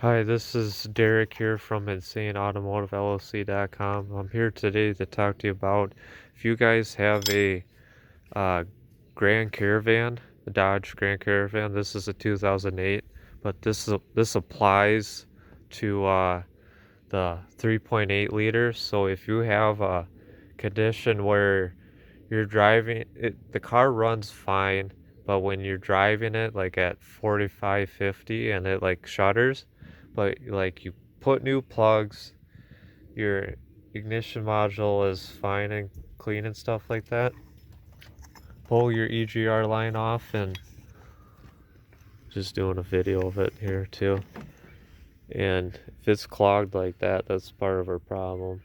Hi, this is Derek here from InsaneAutomotiveLLC.com. I'm here today to talk to you about if you guys have a uh, Grand Caravan, the Dodge Grand Caravan. This is a 2008, but this applies to the 3.8 liters. So if you have a condition where you're driving it, the car runs fine, but when you're driving it like at 45, 50 and it like shudders, but like you put new plugs, your ignition module is fine and clean and stuff like that. Pull your EGR line off, and just doing a video of it here too. And if it's clogged like that, that's part of our problem.